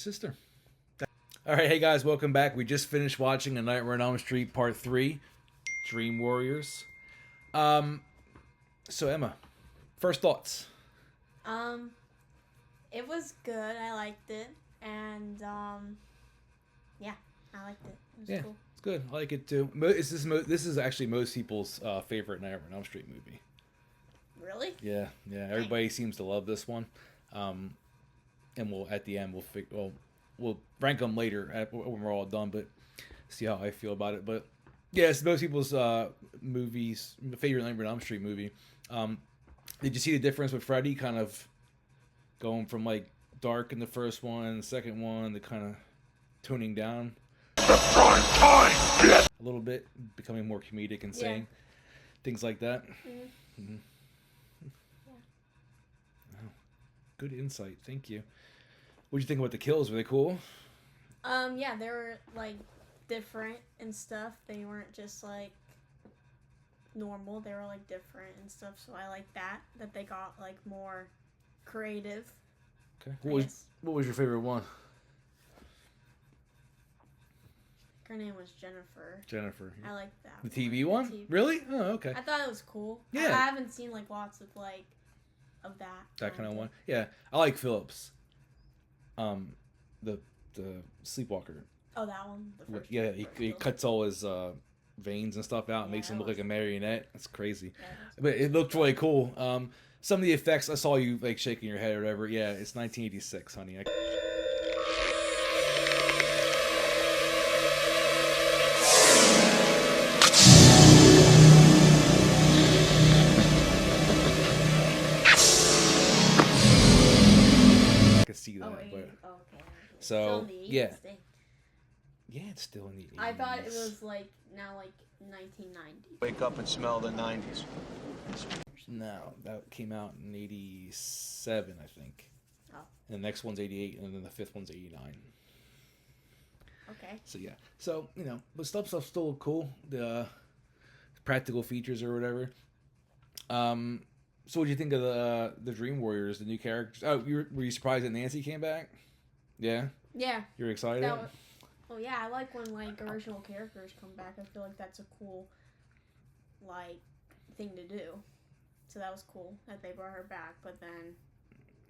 sister. All right, hey guys, welcome back. We just finished watching A Nightmare on Elm Street Part 3, Dream Warriors. So Emma, first thoughts? It was good. I liked it, and yeah, I liked it. It was cool. It's good. I like it too. This is actually most people's favorite Nightmare on Elm Street movie. Really? Yeah. Everybody seems to love this one. And we'll at the end we'll rank them later when we're all done, but see how I feel about it. But yeah, it's most people's favorite Nightmare on Elm Street movie. Did you see the difference with Freddy kind of going from like dark in the first one, the second one, to kind of toning down a little bit, becoming more comedic and saying things like that? Mm-hmm. Yeah. Oh, good insight. Thank you. What did you think about the kills? Were they cool? Yeah, they were like different and stuff. They weren't just like normal. They were like different and stuff. So I like that they got like more creative. Okay. What was your favorite one? Her name was Jennifer. Jennifer. I like that. The TV one? TV. Really? Oh, okay. I thought it was cool. Yeah. I haven't seen like lots of like of that. That kind of one. Yeah, I like Phillips. The Sleepwalker. Oh, that one. The first yeah, he cuts all his veins and stuff out and makes him look like a marionette. That's crazy. Yeah, but it looked really cool. Some of the effects, I saw you like shaking your head or whatever. Yeah, it's 1986, honey. I could see that. Okay. So yeah. Yeah, it's still in the 80s. I thought it was like now like 1990. Wake up and smell the 90s. No, that came out in 87, I think. Oh. And the next one's 88, and then the fifth one's 89. Okay. So yeah. So, but stuff's still cool. The practical features or whatever. So what do you think of the Dream Warriors, the new characters? Oh, were you surprised that Nancy came back? Yeah? Yeah. You were excited? Well, yeah, I like when like original characters come back. I feel like that's a cool like thing to do. So that was cool that they brought her back, but then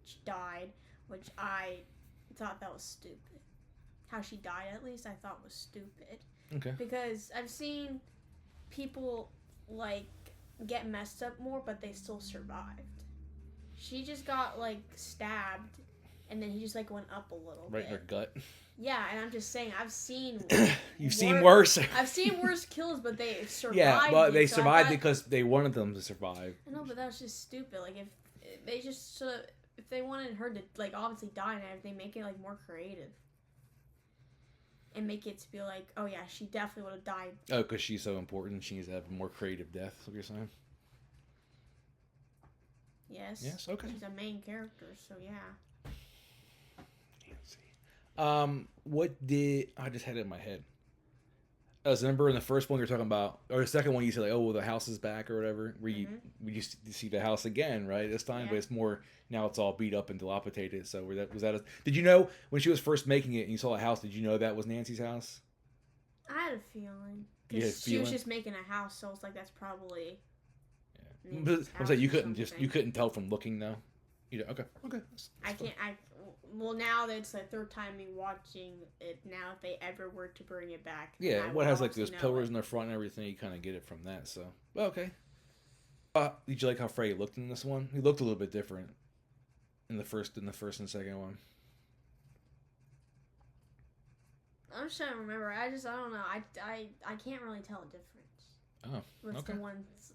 she died, which I thought that was stupid. How she died, at least, I thought was stupid. Okay. Because I've seen people like get messed up more, but they still survived. She just got like stabbed, and then he just like went up a little bit. Right in her gut. Yeah, and I'm just saying, I've seen You've seen worse. I've seen worse kills, but they survived. Yeah, but they survived because they wanted them to survive. I know, but that was just stupid. Like, if they just if they wanted her to like obviously die and everything, make it like more creative. And make it to be like, oh yeah, she definitely would have died. Oh, because she's so important, she needs to have a more creative death. Is what you're saying? Yes. Yes. Okay. She's a main character, so yeah. What did I just had it in my head? Remember in the first one you were talking about, or the second one you said like, oh, well, the house is back or whatever. We used to see the house again, right? This time, but it's more now. It's all beat up and dilapidated. So did you know when she was first making it and you saw a house? Did you know that was Nancy's house? I had a feeling. You had a feeling? She was just making a house, so it's like that's probably. Yeah. But I'm saying you couldn't tell from looking though. Okay. I can't. Well, now that it's the third time me watching it, now if they ever were to bring it back, yeah, what has like those pillars in the front and everything, you kind of get it from that. So, okay. Did you like how Freddy looked in this one? He looked a little bit different in the first and second one. I'm just trying to remember. I don't know. I can't really tell a difference. Oh, with the ones,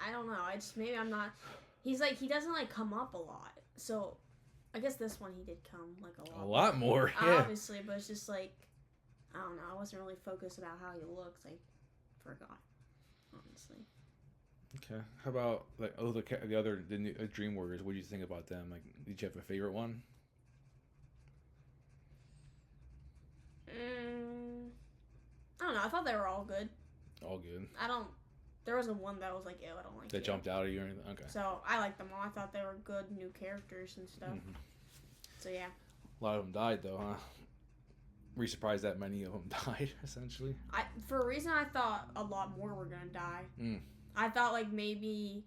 I don't know. Maybe I'm not. He doesn't like come up a lot, so. I guess this one he did come like a lot. A lot more, yeah. Obviously, but it's just like, I don't know. I wasn't really focused about how he looks. I forgot, honestly. Okay. How about like the new Dream Warriors? What do you think about them? Like, did you have a favorite one? I don't know. I thought they were all good. All good. There wasn't one that was like, ew, I don't like it. That jumped out at you or anything? Okay. So, I liked them all. I thought they were good new characters and stuff. Mm-hmm. So, yeah. A lot of them died, though, huh? Were you surprised that many of them died, essentially? For a reason, I thought a lot more were gonna die. Mm. I thought like maybe,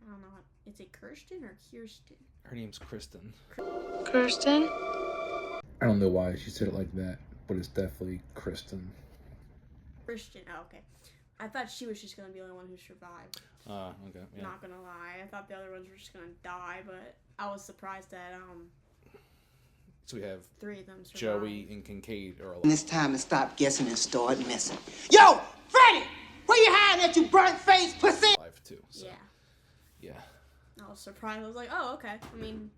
I don't know. Is it Kirsten or Kirsten? Her name's Kristen. Kirsten. I don't know why she said it like that, but it's definitely Kristen. Christian. Oh, okay. I thought she was just gonna be the only one who survived. Okay. Yeah. Not gonna lie, I thought the other ones were just gonna die, but I was surprised that So we have 3 of them survived. Joey and Kincaid are alive. It's time to stop guessing and start messing. Yo, Freddy! Where you hiding at, you burnt face pussy? Alive too. So. Yeah. I was surprised. I was like, oh, okay. I mean.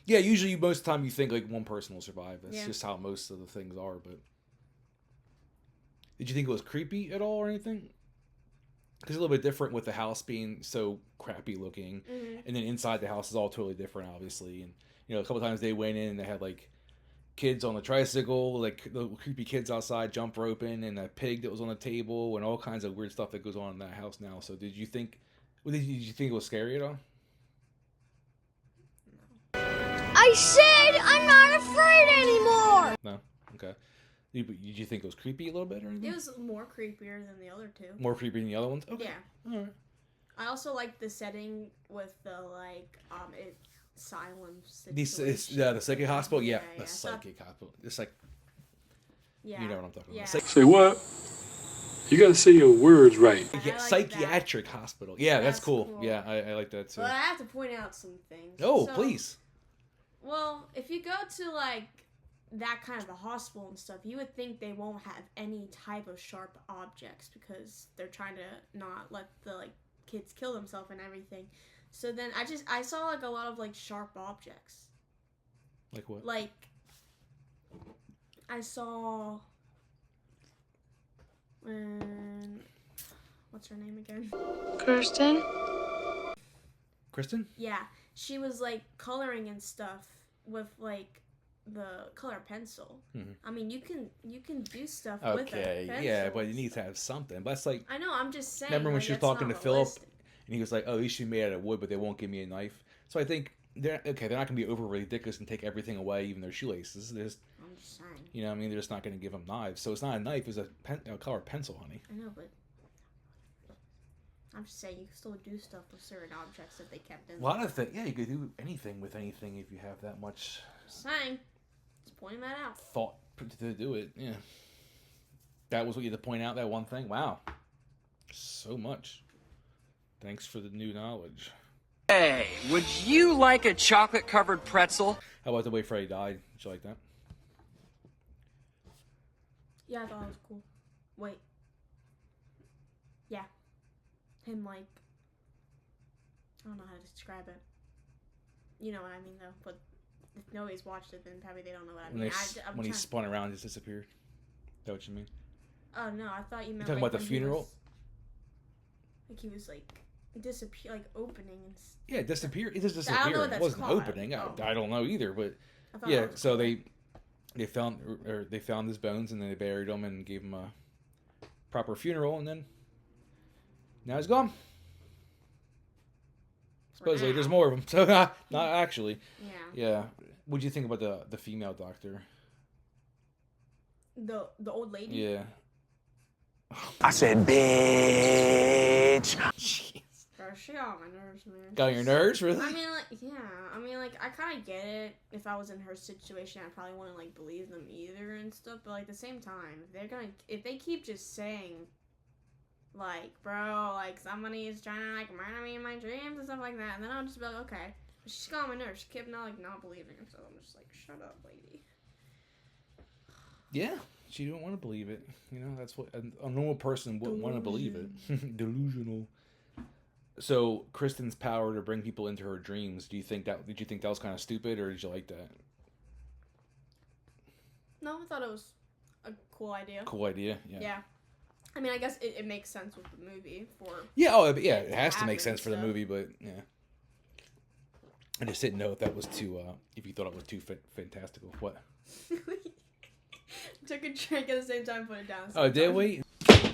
Yeah, usually most of the time you think like one person will survive. That's Yeah. just how most of the things are. But did you think it was creepy at all or anything? Because it's a little bit different with the house being so crappy looking, and then inside the house is all totally different, obviously. And a couple times they went in and they had like kids on the tricycle, like the creepy kids outside jump roping, and a pig that was on the table, and all kinds of weird stuff that goes on in that house now. So did you think it was scary at all? I said I'm not afraid anymore! No? Okay. Did you think it was creepy a little bit or anything? It was more creepier than the other 2. More creepy than the other ones? Okay. Yeah. All right. I also like the setting with the asylum situation. The psychic hospital? Yeah, yeah. the psychic hospital. It's like, Yeah. you know what I'm talking about. Say what? You gotta say your words right. I like Psychiatric hospital. Yeah, that's cool. cool. Yeah, I like that too. But I have to point out some things. Oh, So, please. Well, if you go to like that kind of a hospital and stuff, you would think they won't have any type of sharp objects because they're trying to not let the like kids kill themselves and everything. So then I saw like a lot of like sharp objects. Like what? Like I saw what's her name again? Kirsten? Kristen? Yeah, she was like coloring and stuff with like the color pencil. Mhm. I mean, you can do stuff with a Okay, pencil. yeah, but you need to have something. But it's like, I know. I'm just saying. remember when like, she was that's talking to not Philip, realistic. and he was like, "Oh, these should be made out of wood, but they won't give me a knife." So I think they're not gonna be overly ridiculous and take everything away, even their shoelaces. They're just, I'm just saying. I mean, they're just not gonna give them knives. So it's not a knife; it's a color pencil, honey. I know, but I'm just saying you can still do stuff with certain objects that they kept in. A lot of things. Yeah, you could do anything with anything if you have that much Just saying. Just pointing that out. thought to do it. Yeah. That was what you had to point out, that one thing? Wow. So much. Thanks for the new knowledge. Hey, would you like a chocolate-covered pretzel? How about the way Freddy died? Did you like that? Yeah, I thought it was cool. Wait. Yeah. Him like. I don't know how to describe it. You know what I mean, though. But if nobody's watched it, then probably they don't know what I mean. When he spun around and just disappeared? Is that what you mean? Oh no, I thought you meant. You talking like, about the when he funeral? was- like he was like disappear, like opening and. Yeah, disappeared. It just I don't know disappeared. what It that's wasn't called. opening. Oh. I don't know either, but I thought yeah. that was So cool. they found his bones and then they buried him and gave him a proper funeral, and then now he's gone. Supposedly, there's more of them. So not actually. Yeah. Yeah. What'd you think about the female doctor? The old lady. Yeah. I said, bitch. Jeez. Bro, she got on my nerves, man. Got on your nerves, really? I mean, like, yeah. I mean, like, I kind of get it. If I was in her situation, I probably wouldn't like believe them either and stuff. But like, at the same time, if they keep just saying, like, bro, like somebody is trying to like murder me in my dreams and stuff like that, and then I'll just be like, okay. But she's got on my nerves. She kept not believing it, so I'm just like, shut up, lady. Yeah. She didn't want to believe it. That's what a normal person wouldn't want to believe it. Delusional. So Kristen's power to bring people into her dreams. Did you think that was kind of stupid, or did you like that? No, I thought it was a cool idea. Cool idea. Yeah. Yeah. I mean, I guess it makes sense with the movie for. Yeah. Oh, yeah. It has to make happen sense for the stuff. movie, but yeah. I just didn't know if that was too. If you thought it was too fantastical. What? Took a drink at the same time, put it down. Oh, did we?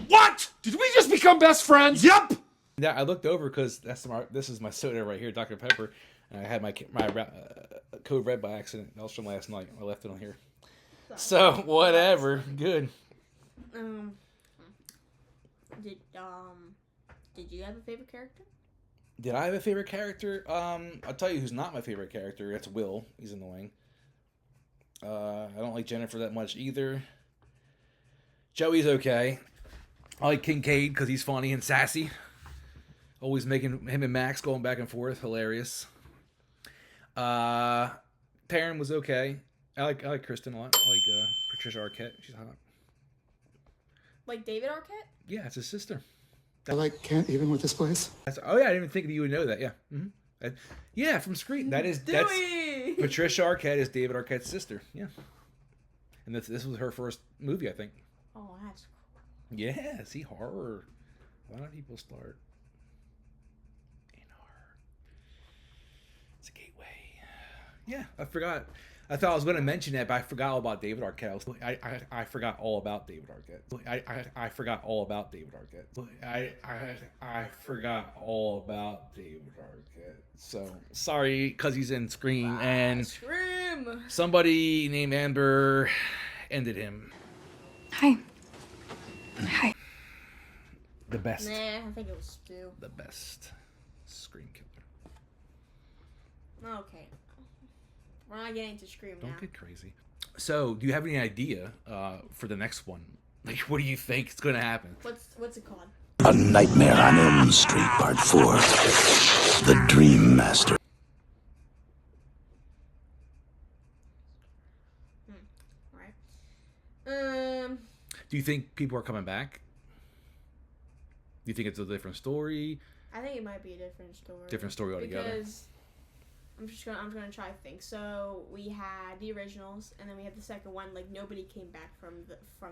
What? Did we just become best friends? Yep. Yeah, I looked over because this is my soda right here, Dr. Pepper, and I had my code red by accident. That was from last night. I left it on here. So whatever, good. Um, did you have a favorite character? Did I have a favorite character? I'll tell you who's not my favorite character. That's Will. He's annoying. I don't like Jennifer that much either. Joey's okay. I like Kincaid because he's funny and sassy. Always making him and Max going back and forth. Hilarious. Taryn was okay. I like Kristen a lot. I like Patricia Arquette. She's hot. Like David Arquette? Yeah, it's his sister. I like can't even with this place. Oh yeah, I didn't even think that you would know that. Yeah, yeah, from Scream. That's Patricia Arquette is David Arquette's sister. Yeah, and this was her first movie, I think. Oh, that's cool. Yeah, see, horror. A lot of people start in horror. It's a gateway. Yeah, I forgot. I thought I was going to mention that, but I forgot all about David Arquette. I forgot all about David Arquette. I forgot all about David Arquette. I forgot all about David Arquette. So sorry, because he's in Scream, and Scream. Somebody named Amber ended him. Hi. Hi. The best. Nah, I think it was Stu. The best Scream killer. Okay. We're not getting to Scream now. Don't get crazy. So, do you have any idea for the next one? Like, what do you think is going to happen? What's it called? A Nightmare on Elm Street Part 4. The Dream Master. Right. Do you think people are coming back? Do you think it's a different story? I think it might be a different story. Different story altogether. Because I'm gonna try to think. So we had the originals, and then we had the second one. Like nobody came back from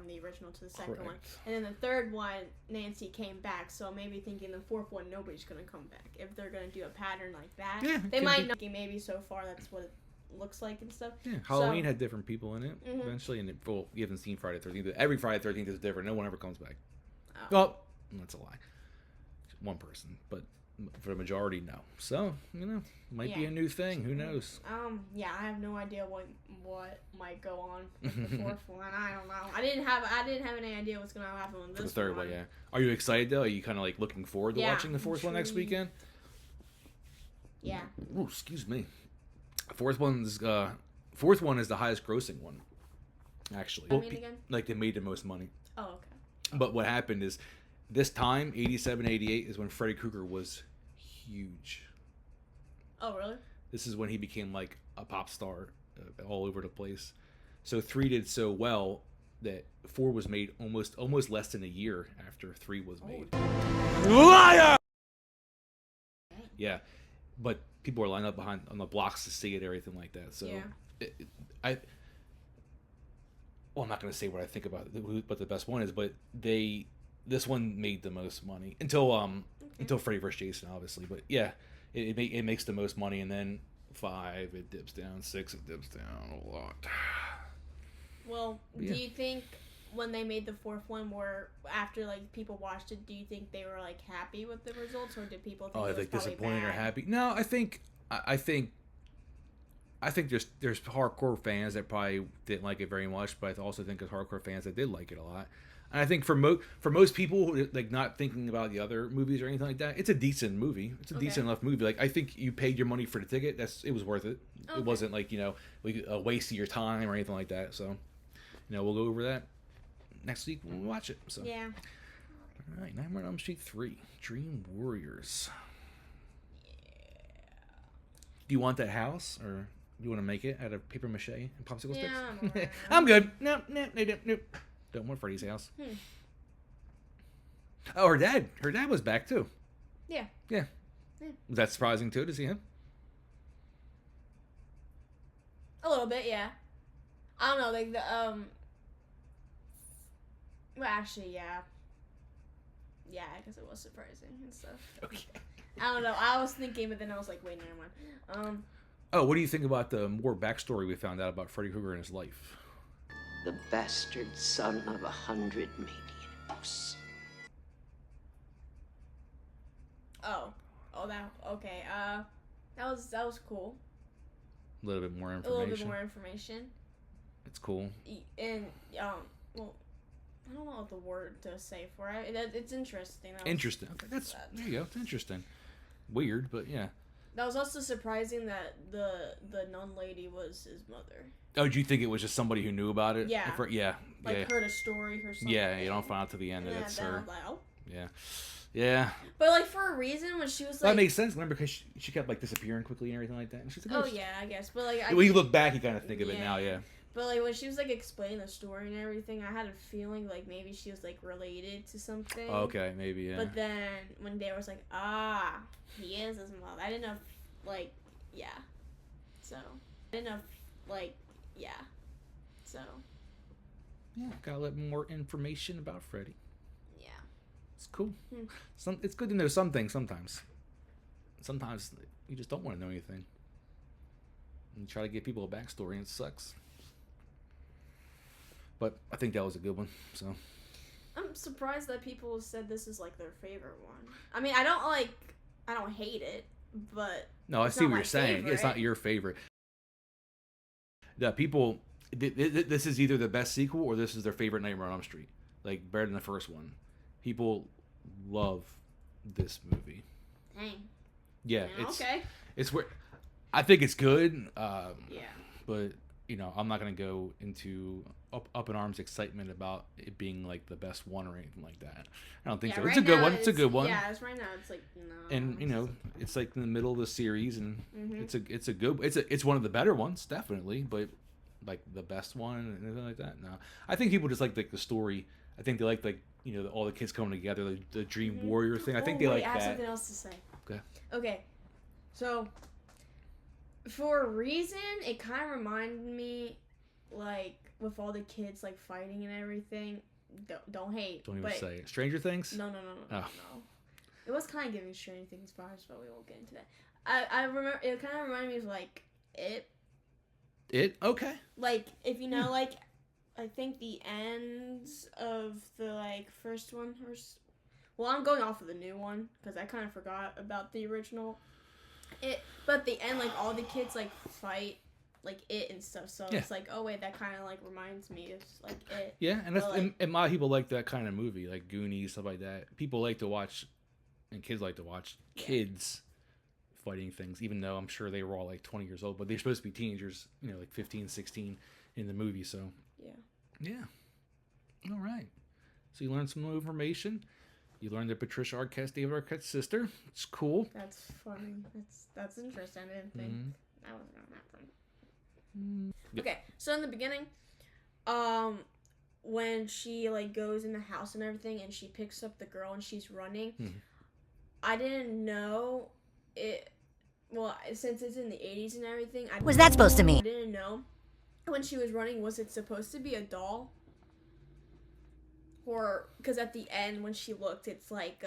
the original to the second one, and then the third one, Nancy came back. So maybe thinking the fourth one, nobody's gonna come back. If they're gonna do a pattern like that, yeah, they might not. Maybe so far that's what it looks like and stuff. Yeah, Halloween had different people in it eventually, and you haven't seen Friday the 13th. Every Friday the 13th is different. No one ever comes back. Oh. Well, that's a lie. One person, but for the majority, no. So might be a new thing. Who knows? Yeah, I have no idea what might go on with the fourth one. I don't know. I didn't have any idea what's gonna happen with this For the third one, yeah. Are you excited though? Are you kind of like looking forward to watching the fourth one next weekend? Yeah. Oh, excuse me. Fourth one is the highest grossing one, actually. Again? Like they made the most money. Oh, okay. But what happened is, this time, 87, 88, is when Freddy Krueger was huge. Oh, really? This is when he became like a pop star all over the place. So 3 did so well that 4 was made almost less than a year after 3 was made. Liar! Yeah, but people are lining up on the blocks to see it and everything like that. So yeah. I'm not going to say what I think about what the best one is, but this one made the most money until Freddy vs. Jason, obviously. But yeah, it makes the most money, and then 5 it dips down, 6 it dips down a lot. Well, do you think when they made the fourth one, after like people watched it, do you think they were like happy with the results, or did people think it was like probably disappointed bad? or happy? No, I think there's hardcore fans that probably didn't like it very much, but I also think there's hardcore fans that did like it a lot. And I think for most people, like not thinking about the other movies or anything like that, it's a decent movie. It's a decent enough movie. Like I think you paid your money for the ticket. It was worth it. Okay. It wasn't like a waste of your time or anything like that. So, we'll go over that next week when we watch it. So yeah. All right, Nightmare on Elm Street 3, Dream Warriors. Yeah. Do you want that house, or do you want to make it out of paper mache and popsicle sticks? I'm good. No. Don't want Freddy's house. Oh, her dad was back too. Yeah. Was that surprising too to see him? A little bit, yeah. I don't know, like the well, actually, yeah. Yeah, I guess it was surprising and stuff. Okay. I don't know. I was thinking, but then I was like, wait, never mind. Oh, what do you think about the more backstory we found out about Freddy Krueger and his life? The bastard son of 100 maniacs. Oh, that okay. That was cool. A little bit more A information. little bit more information. It's cool. And well, I don't know what the word to say for it. It's interesting. Interesting. Okay, there you go. It's interesting. Weird, but yeah. That was also surprising that the nun lady was his mother. Oh, do you think it was just somebody who knew about it? Yeah. Yeah. Like heard a story or something. Yeah, you don't find out till the end that it's then her. I'm like, oh. Yeah. Yeah. But like for a reason when she was like. That makes sense. Remember, because she kept like disappearing quickly and everything like that. And she's like, Oh yeah, I guess. But like. When you look back, you kind of think of it now. Yeah. But like when she was like explaining the story and everything, I had a feeling like maybe she was like related to something. Okay, maybe yeah. But then when they was like, he is his mother. I didn't know, yeah. So I didn't know, yeah. So. Yeah, got a little more information about Freddy. Yeah. It's cool. It's good to know some things sometimes. Sometimes you just don't want to know anything. And you try to give people a backstory and it sucks. But I think that was a good one. So I'm surprised that people said this is like their favorite one. I mean, I don't hate it, but no, I see what you're saying. Favorite. It's not your favorite. The people, this is either the best sequel or this is their favorite Nightmare on Elm Street. Like better than the first one. People love this movie. Dang. Yeah, okay. It's where I think it's good. Yeah. But I'm not gonna go into up in arms excitement about it being like the best one or anything like that. I don't think so. It's a good one. It's a good one. Yeah, it's right now. It's like no. And it's like in the middle of the series, and it's one of the better ones, definitely. But like the best one and anything like that, no. I think people just like the story. I think they like all the kids coming together, the Dream Warrior thing. I think they like I have that. something else to say. Okay. So, for a reason, it kind of reminded me, like, with all the kids, like, fighting and everything. Don't hate. Don't even say it. Stranger Things? No. It was kind of giving Stranger Things vibes, but we won't get into that. I remember, it kind of reminded me of, like, It. It? Okay. Like, if you know, like, I think the ends of the, like, first one, well, I'm going off of the new one, because I kind of forgot about the original. But at the end, like, all the kids, like, fight, like, It and stuff, so it's like, oh, wait, that kind of, like, reminds me of, like, It. Yeah, and that's, and a lot of people like that kind of movie, like Goonies, stuff like that. People like to watch, and kids like to watch, kids fighting things, even though I'm sure they were all, like, 20 years old, but they're supposed to be teenagers, like, 15, 16 in the movie, so. Yeah. All right. So you learned some new information. You learned that Patricia Arquette's David Arquette's sister. It's cool. That's funny. That's interesting. I didn't think that was gonna happen. Yep. Okay, so in the beginning, when she like goes in the house and everything, and she picks up the girl and she's running, I didn't know it. Well, since it's in the 80s and everything, What's that supposed to mean? I didn't know when she was running. Was it supposed to be a doll? Or, because at the end, when she looked, it's like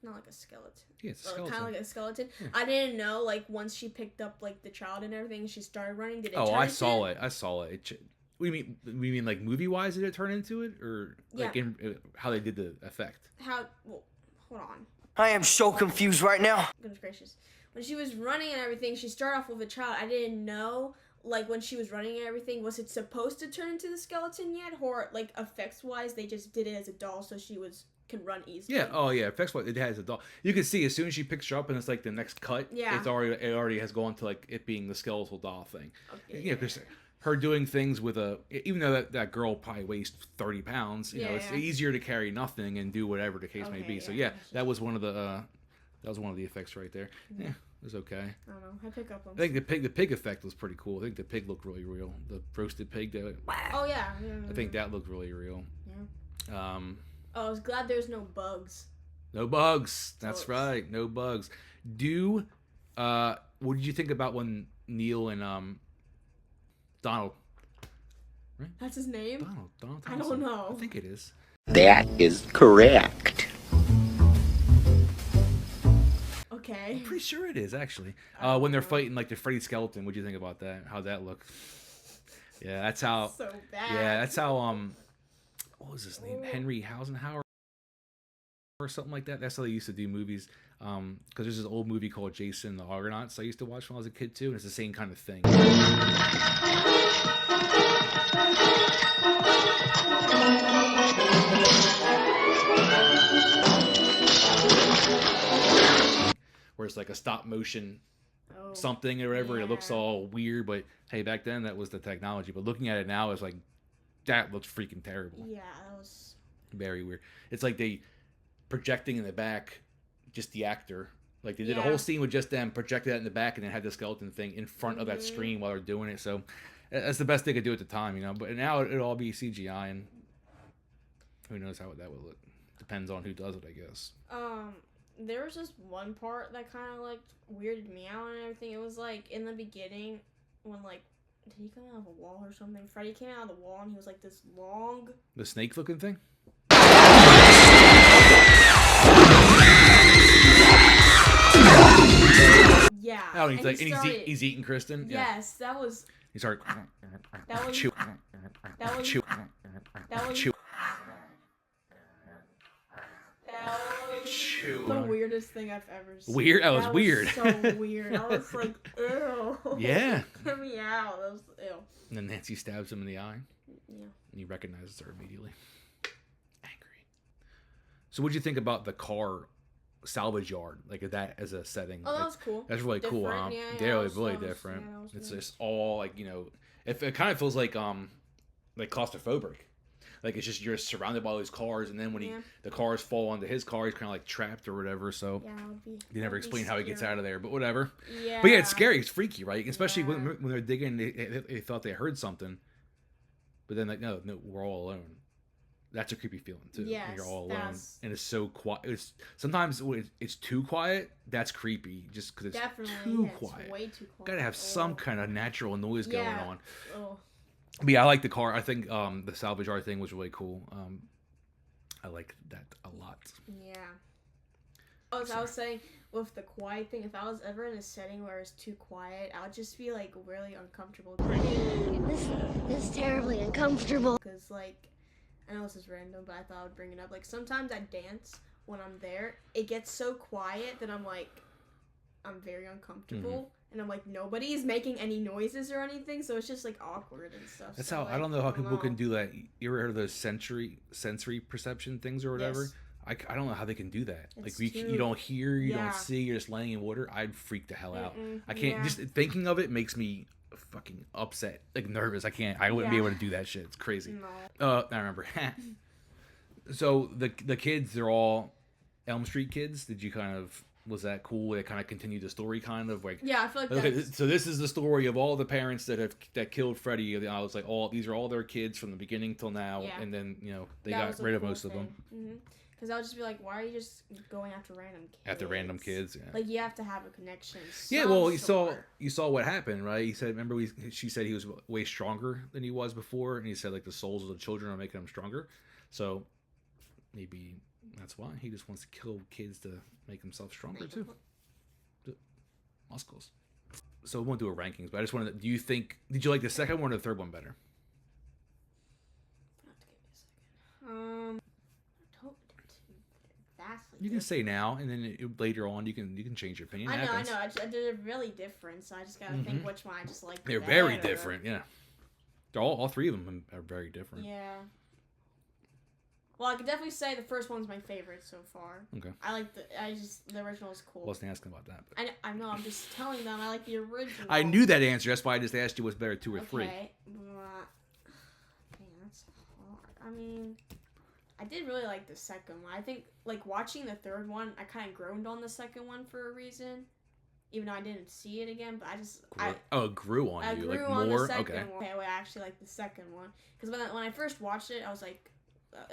not like a skeleton. Yeah, it's a skeleton. Kind of like a skeleton. Yeah. I didn't know, like, once she picked up, like, the child and everything, and she started running, did it turn I into saw it. I saw it. What do you mean, like, movie-wise, did it turn into it? Or, like, how they did the effect? Well, hold on. I am so confused right now. Goodness gracious. When she was running and everything, she started off with a child. I didn't know, like, when she was running and everything, was it supposed to turn into the skeleton yet? Or, like, effects-wise, they just did it as a doll so she can run easily? Yeah, oh yeah, effects-wise, it has a doll. You can see as soon as she picks her up and it's, like, the next cut, it already has gone to, like, it being the skeletal doll thing. Okay, yeah, because her doing things with even though that girl probably weighs 30 pounds, you know, it's easier to carry nothing and do whatever the case may be. So, that was one of the... That was one of the effects right there. Yeah, it was okay. I don't know. I pick up on. I think the pig effect was pretty cool. I think the pig looked really real. The roasted pig. Oh yeah. I think that looked really real. Yeah. I was glad there's no bugs. No bugs. That's right. No bugs. What did you think about when Neil and Donald? Right? That's his name. Donald. I don't know. I think it is. That is correct. Okay. I'm pretty sure it is, actually. When they're fighting, like, the Freddy skeleton, what'd you think about that? How'd that look? Yeah, that's how... So bad. Yeah, that's how, what was his name? Henry Hausenhauer or something like that? That's how they used to do movies. Because there's this old movie called Jason the Argonauts I used to watch when I was a kid too, and it's the same kind of thing. Where it's like a stop motion something or whatever, and it looks all weird, but hey, back then that was the technology. But looking at it now, it's like, that looks freaking terrible. Yeah, that was very weird. It's like they projecting in the back just the actor. Like they did a whole scene with just them, projected that in the back, and then had the skeleton thing in front of that screen while they're doing it. So that's the best they could do at the time, you know. But now it'll all be CGI, and who knows how that would look. Depends on who does it, I guess. There was just one part that kind of like weirded me out and everything. It was like in the beginning when like, did he come out of a wall or something? Freddy came out of the wall and he was like this long. The snake looking thing? Yeah. Oh, and he's eating Kristen? Yes, yeah. That was. He started. That was. Chew. That was. Chew. That was. Chew. The weirdest thing I've ever seen. Weird? That was weird. So weird. I was like, ew. Yeah. Get me out. That was ew. And then Nancy stabs him in the eye. Yeah. And he recognizes her immediately. Angry. So what'd you think about the car salvage yard? Like that as a setting? Oh, that like, was cool. That's really different. cool, huh? Yeah, it was really different. Yeah, it's nice. just all like, you know, it kind of feels like claustrophobic. Like it's just you're surrounded by all these cars, and then when the cars fall onto his car, he's kind of like trapped or whatever. So they never explain how he gets out of there, but whatever. Yeah. But yeah, it's scary. It's freaky, right? Especially when they're digging, they thought they heard something, but then like no, we're all alone. That's a creepy feeling too. Yes, you're all alone, and it's so quiet. It's sometimes when it's too quiet. That's creepy, just because it's too quiet. It's way too quiet. Gotta have some kind of natural noise going on. Oh. But yeah, I like the car. I think the salvage yard thing was really cool. I like that a lot. Yeah. I was saying, with the quiet thing, if I was ever in a setting where it's too quiet, I would just be like really uncomfortable. This is terribly uncomfortable. Because like, I know this is random, but I thought I would bring it up. Like sometimes I dance when I'm there. It gets so quiet that I'm very uncomfortable. Mm-hmm. And I'm like, nobody's making any noises or anything, so it's just like awkward and stuff. That's how I don't know how people can do that. You ever heard of those sensory perception things or whatever? Yes. I don't know how they can do that. It's like you don't hear, you don't see, you're just laying in water. I'd freak the hell out. I can't. Just thinking of it makes me fucking upset, like nervous. I wouldn't be able to do that shit. It's crazy. No. I remember. So the kids, they're all Elm Street kids. Did you kind of? Was that cool? It kind of continued the story, kind of like. Yeah, I feel like. Okay, so this is the story of all the parents that killed Freddy. I was like, these are all their kids from the beginning till now, and then they got rid of most of them. Because I would just be like, why are you just going after random kids? After random kids, yeah. Like you have to have a connection. Yeah, well, you saw what happened, right? He said, remember, she said he was way stronger than he was before, and he said like the souls of the children are making him stronger. So maybe that's why he just wants to kill kids to make himself stronger too. Muscles. So we won't do a rankings, but I just wanted to, did you like the second one or the third one better? You can say now, and then later on you can change your opinion. I know. I did it really different, so I just gotta think which one I just like. They're very different, yeah. They're all three of them are very different. Yeah. Well, I could definitely say the first one's my favorite so far. Okay. The original is cool. I wasn't asking about that. But. I know, I'm just telling them I like the original. I knew that answer. That's why I just asked you what's better, 2 or 3. Okay. Dang, that's hard. I mean, I did really like the second one. I think, like, watching the third one, I kind of groaned on the second one for a reason. Even though I didn't see it again, but I just... grew on you? I grew on the second one. Okay, well, I actually like the second one. Because when I first watched it, I was like...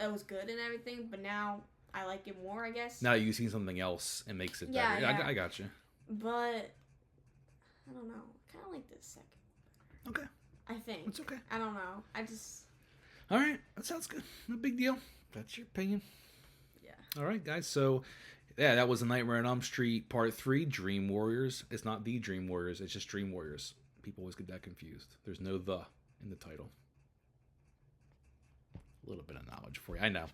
it was good and everything, but now I like it more, I guess. Now you've seen something else and makes it better. Yeah. I got you. But I don't know. I kind of like the second. Okay. I think. It's okay. I don't know. I just. All right. That sounds good. No big deal. That's your opinion. Yeah. All right, guys. So, yeah, that was A Nightmare on Elm Street Part 3, Dream Warriors. It's not The Dream Warriors. It's just Dream Warriors. People always get that confused. There's no the in the title. A little bit of knowledge for you. I know.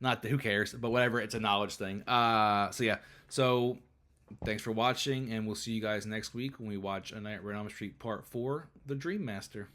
Not that who cares, but whatever. It's a knowledge thing. So yeah. So thanks for watching, and we'll see you guys next week when we watch A Nightmare on Elm Street Part 4, The Dream Master.